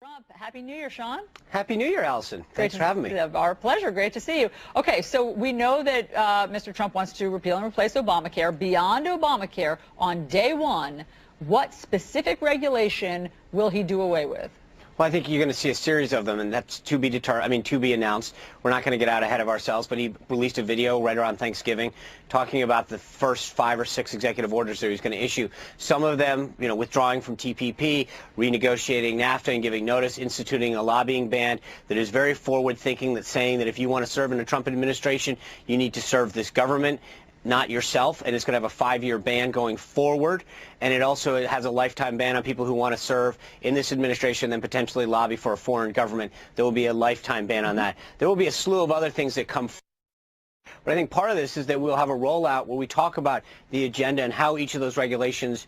Trump. Happy New Year, Sean. Happy New Year, Allison. Thanks for having me. Our pleasure. Great to see you. Okay, so we know that Mr. Trump wants to repeal and replace Obamacare. Beyond Obamacare, on day one, what specific regulation will he do away with? Well, I think you're going to see a series of them, and that's to be announced. We're not going to get out ahead of ourselves, but he released a video right around Thanksgiving talking about the first 5 or 6 executive orders that he's going to issue. Some of them, withdrawing from TPP, renegotiating NAFTA and giving notice, instituting a lobbying ban that is very forward-thinking, that's saying that if you want to serve in a Trump administration, you need to serve this government, not yourself, and it's going to have a 5-year ban going forward, and it also has a lifetime ban on people who want to serve in this administration, then potentially lobby for a foreign government. There will be a lifetime ban on that. There will be a slew of other things that come forward. But I think part of this is that we'll have a rollout where we talk about the agenda and how each of those regulations,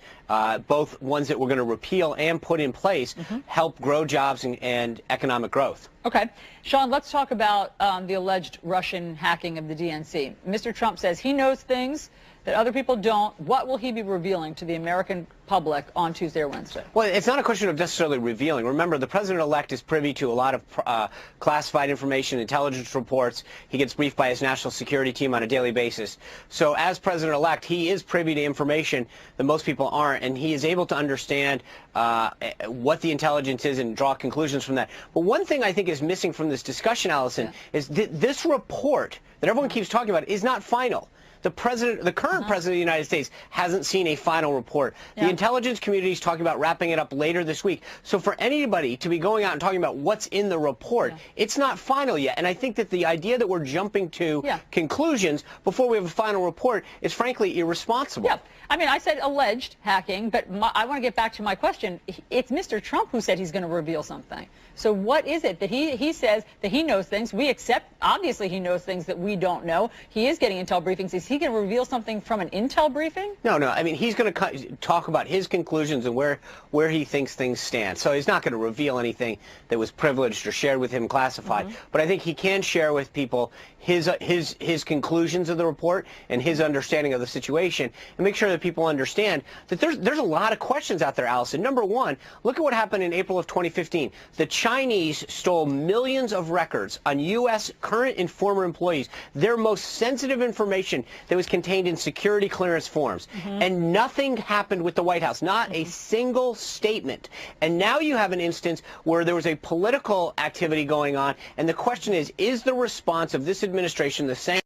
both ones that we're going to repeal and put in place, help grow jobs and economic growth. Okay. Sean, let's talk about the alleged Russian hacking of the DNC. Mr. Trump says he knows things that other people don't. What will he be revealing to the American public on Tuesday or Wednesday? Well, it's not a question of necessarily revealing. Remember, the president-elect is privy to a lot of classified information, intelligence reports. He gets briefed by his national security team on a daily basis. So as president-elect, he is privy to information that most people aren't, and he is able to understand what the intelligence is and draw conclusions from that. But one thing I think is missing from this discussion, Allison, is this report that everyone keeps talking about is not final. The current president of the United States hasn't seen a final report. The intelligence community is talking about wrapping it up later this week. So for anybody to be going out and talking about what's in the report, it's not final yet. And I think that the idea that we're jumping to conclusions before we have a final report is frankly irresponsible. Yeah. I mean, I said alleged hacking, but I want to get back to my question. It's Mr. Trump who said he's going to reveal something. So what is it that he says that he knows things? We accept, obviously he knows things that we don't know. He is getting intel briefings. Is he going to reveal something from an intel briefing? No. I mean, he's going to talk about his conclusions and where he thinks things stand. So he's not going to reveal anything that was privileged or shared with him classified. But I think he can share with people his conclusions of the report and his understanding of the situation, and make sure that people understand that there's a lot of questions out there, Allison. Number one, look at what happened in April of 2015. The Chinese stole millions of records on U.S. current and former employees, their most sensitive information that was contained in security clearance forms. And nothing happened with the White House, not a single statement. And now you have an instance where there was a political activity going on, and the question is the response of this administration, the sanctions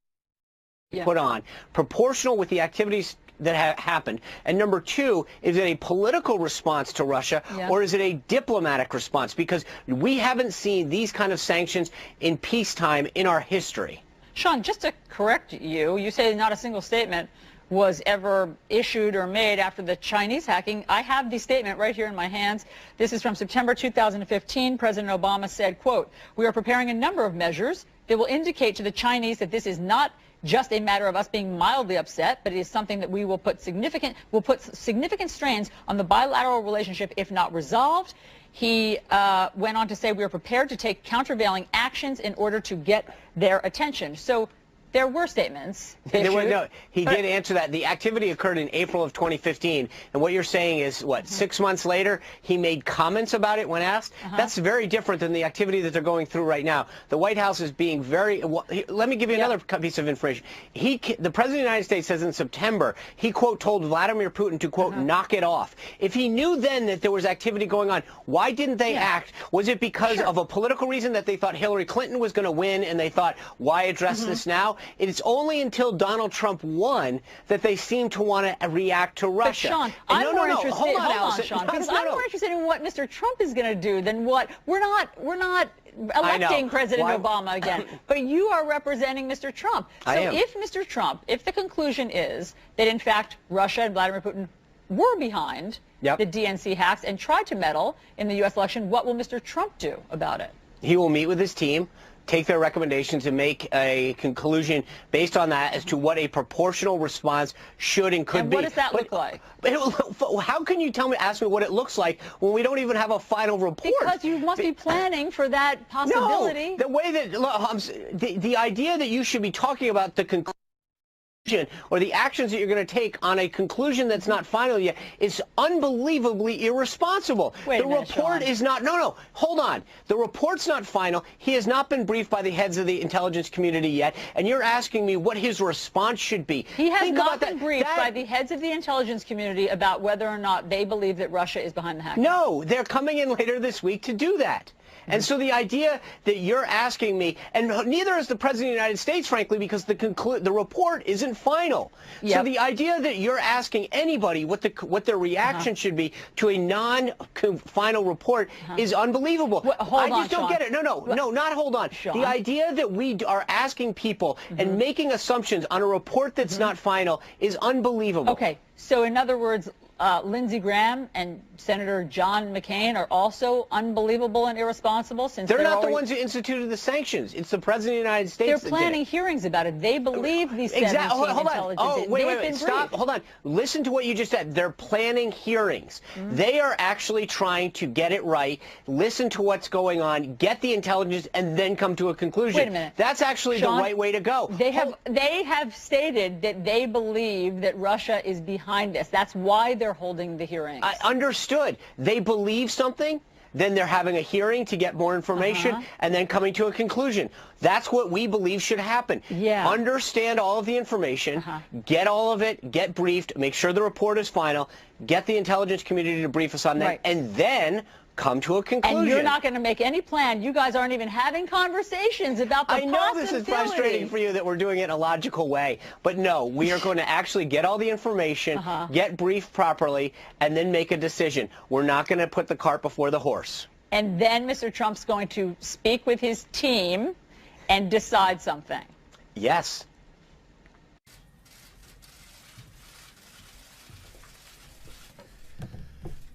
put on, proportional with the activities that happened? And number two, is it a political response to Russia, or is it a diplomatic response? Because we haven't seen these kind of sanctions in peacetime in our history. Sean, just to correct you, you say not a single statement was ever issued or made after the Chinese hacking. I have the statement right here in my hands. This is from September 2015. President Obama said, quote, "We are preparing a number of measures that will indicate to the Chinese that this is not just a matter of us being mildly upset, but it is something that we will put significant strains on the bilateral relationship if not resolved." He went on to say we are prepared to take countervailing actions in order to get their attention. So there were statements. No, he did answer that. The activity occurred in April of 2015, and what you're saying is, what, 6 months later, he made comments about it when asked? That's very different than the activity that they're going through right now. The White House is being very, well, let me give you another piece of information. The President of the United States says in September, he, quote, told Vladimir Putin to, quote, knock it off. If he knew then that there was activity going on, why didn't they act? Was it because of a political reason that they thought Hillary Clinton was going to win, and they thought, why address this now? It's only until Donald Trump won that they seem to want to react to Russia. But Sean, I'm more interested. Hold on, Sean, because I'm more interested in what Mr. Trump is going to do than what we're not electing President Obama again. But you are representing Mr. Trump. So if Mr. Trump, if the conclusion is that in fact Russia and Vladimir Putin were behind the DNC hacks and tried to meddle in the U.S. election, what will Mr. Trump do about it? He will meet with his team, take their recommendations, and make a conclusion based on that as to what a proportional response should and could be. What does that look like? How can you ask me what it looks like when we don't even have a final report? Because you must be planning for that possibility. No, the way that the idea that you should be talking about the conclusion or the actions that you're going to take on a conclusion that's not final yet is unbelievably irresponsible. Wait the a minute, report Sean. is not, no, hold on. The report's not final. He has not been briefed by the heads of the intelligence community yet, and you're asking me what his response should be. He has Think not about been briefed by the heads of the intelligence community about whether or not they believe that Russia is behind the hacking. No, they're coming in later this week to do that. And so the idea that you're asking me, and neither is the President of the United States, frankly, because the report isn't final. Yep. So the idea that you're asking anybody what their reaction should be to a non-final report is unbelievable. Well, I just don't get it. No, not hold on. Sean. The idea that we are asking people and making assumptions on a report that's not final is unbelievable. Okay, so in other words, Lindsey Graham and Senator John McCain are also unbelievable and irresponsible since they're not the ones who instituted the sanctions. It's the President of the United States. They're planning hearings about it. They believe these 17 Hold on. intelligence. Oh, wait. Stop. Hold on. Listen to what you just said. They're planning hearings. They are actually trying to get it right, listen to what's going on, get the intelligence, and then come to a conclusion. Wait a minute. That's actually Sean, the right way to go. They have stated that they believe that Russia is behind this. That's why they're holding the hearings. I understood. They believe something, then they're having a hearing to get more information, and then coming to a conclusion. That's what we believe should happen. Yeah. Understand all of the information, get all of it, get briefed, make sure the report is final, get the intelligence community to brief us on that, and then come to a conclusion. And you're not going to make any plan. You guys aren't even having conversations about the possibility. I know this is frustrating for you that we're doing it in a logical way, but no, we are going to actually get all the information, get briefed properly, and then make a decision. We're not going to put the cart before the horse. And then Mr. Trump's going to speak with his team and decide something. Yes.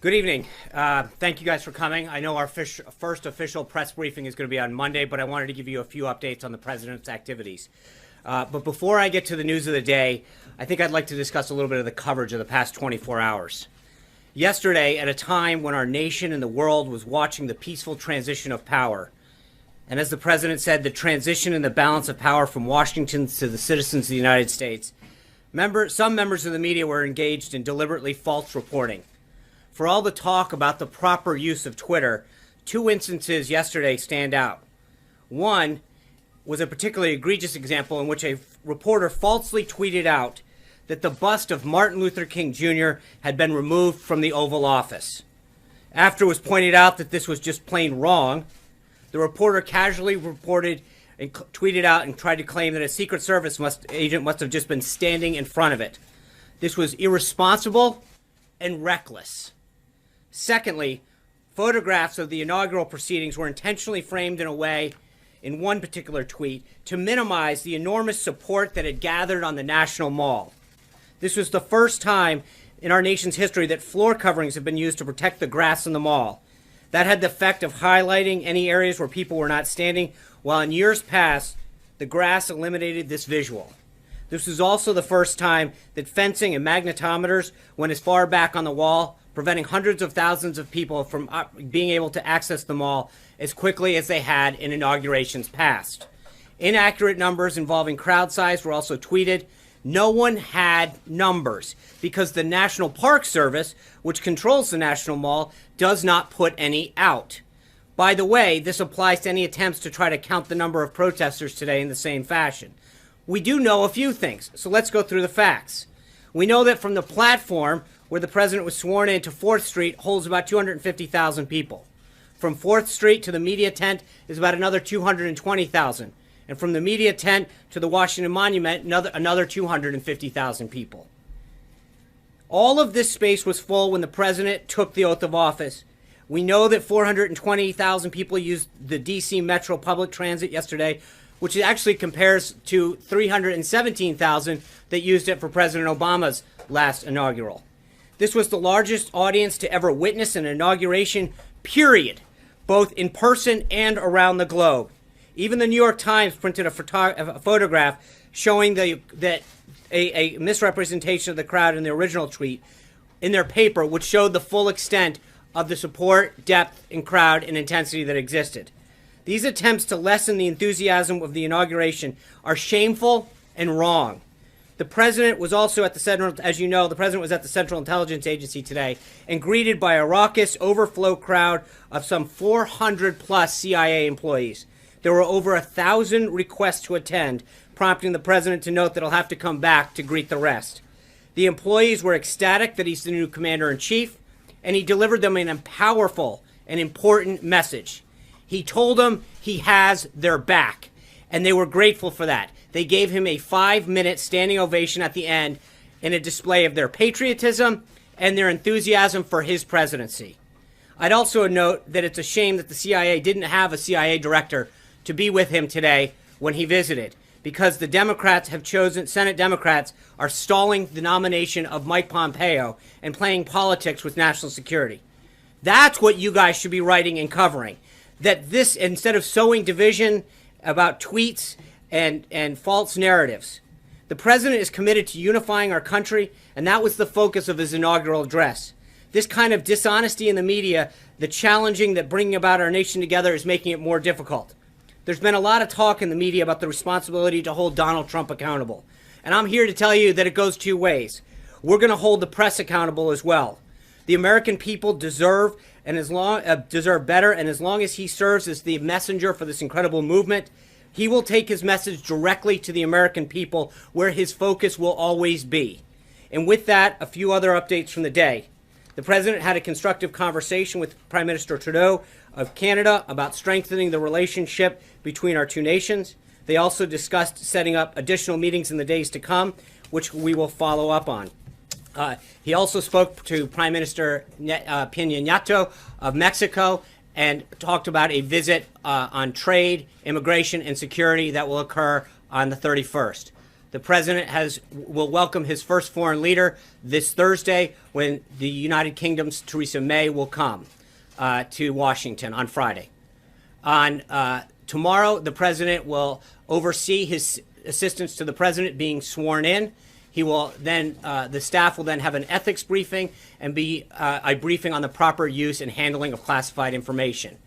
Good evening. Thank you guys for coming. I know our first official press briefing is going to be on Monday, but I wanted to give you a few updates on the president's activities. But before I get to the news of the day, I think I'd like to discuss a little bit of the coverage of the past 24 hours. Yesterday, at a time when our nation and the world was watching the peaceful transition of power, and as the president said, the transition and the balance of power from Washington to the citizens of the United States, some members of the media were engaged in deliberately false reporting. For all the talk about the proper use of Twitter, two instances yesterday stand out. One was a particularly egregious example in which a reporter falsely tweeted out that the bust of Martin Luther King Jr. had been removed from the Oval Office. After it was pointed out that this was just plain wrong, the reporter casually reported and tweeted out and tried to claim that a Secret Service agent must have just been standing in front of it. This was irresponsible and reckless. Secondly, photographs of the inaugural proceedings were intentionally framed in a way, in one particular tweet, to minimize the enormous support that had gathered on the National Mall. This was the first time in our nation's history that floor coverings have been used to protect the grass in the mall. That had the effect of highlighting any areas where people were not standing, while in years past, the grass eliminated this visual. This was also the first time that fencing and magnetometers went as far back on the wall, preventing hundreds of thousands of people from being able to access the mall as quickly as they had in inaugurations past. Inaccurate numbers involving crowd size were also tweeted. No one had numbers because the National Park Service, which controls the National Mall, does not put any out. By the way, this applies to any attempts to try to count the number of protesters today in the same fashion. We do know a few things, so let's go through the facts. We know that from the platform where the president was sworn in to 4th Street holds about 250,000 people. From 4th Street to the media tent is about another 220,000. And from the media tent to the Washington Monument, another 250,000 people. All of this space was full when the president took the oath of office. We know that 420,000 people used the D.C. Metro public transit yesterday, which actually compares to 317,000 that used it for President Obama's last inaugural. This was the largest audience to ever witness an inauguration, period, both in person and around the globe. Even the New York Times printed a photograph showing that a misrepresentation of the crowd in the original tweet in their paper, which showed the full extent of the support, depth, and crowd and intensity that existed. These attempts to lessen the enthusiasm of the inauguration are shameful and wrong. The president was also at the Central, as you know, the president was at the Central Intelligence Agency today and greeted by a raucous overflow crowd of some 400 plus CIA employees. There were over 1,000 requests to attend, prompting the president to note that he'll have to come back to greet the rest. The employees were ecstatic that he's the new commander-in-chief, and he delivered them a powerful and important message. He told them he has their back, and they were grateful for that. They gave him a 5-minute standing ovation at the end in a display of their patriotism and their enthusiasm for his presidency. I'd also note that it's a shame that the CIA didn't have a CIA director to be with him today when he visited, because the Democrats have chosen, Senate Democrats are stalling the nomination of Mike Pompeo and playing politics with national security. That's what you guys should be writing and covering. That this, instead of sowing division about tweets and false narratives. The president is committed to unifying our country, and that was the focus of his inaugural address. This kind of dishonesty in the media, the challenging that bringing about our nation together is making it more difficult. There's been a lot of talk in the media about the responsibility to hold Donald Trump accountable. And I'm here to tell you that it goes two ways. We're going to hold the press accountable as well. The American people deserve better, and as long as he serves as the messenger for this incredible movement, he will take his message directly to the American people, where his focus will always be. And with that, a few other updates from the day. The president had a constructive conversation with Prime Minister Trudeau of Canada about strengthening the relationship between our two nations. They also discussed setting up additional meetings in the days to come, which we will follow up on. He also spoke to Prime Minister Peña Nieto of Mexico and talked about a visit on trade, immigration, and security that will occur on the 31st. The president will welcome his first foreign leader this Thursday, when the United Kingdom's Theresa May will come to Washington on Friday. On tomorrow, the president will oversee his assistants to the president being sworn in. He will then, the staff will then have an ethics briefing and be a briefing on the proper use and handling of classified information.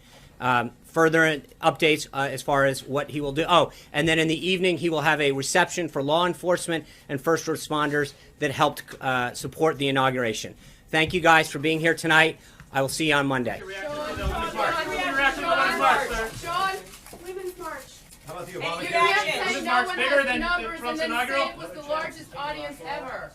Further updates as far as what he will do. Oh, and then in the evening, he will have a reception for law enforcement and first responders that helped support the inauguration. Thank you guys for being here tonight. I will see you on Monday. Sean, Women's March. How about the Obama Women's March bigger than numbers Trump's and then inaugural? say it was the largest audience ever.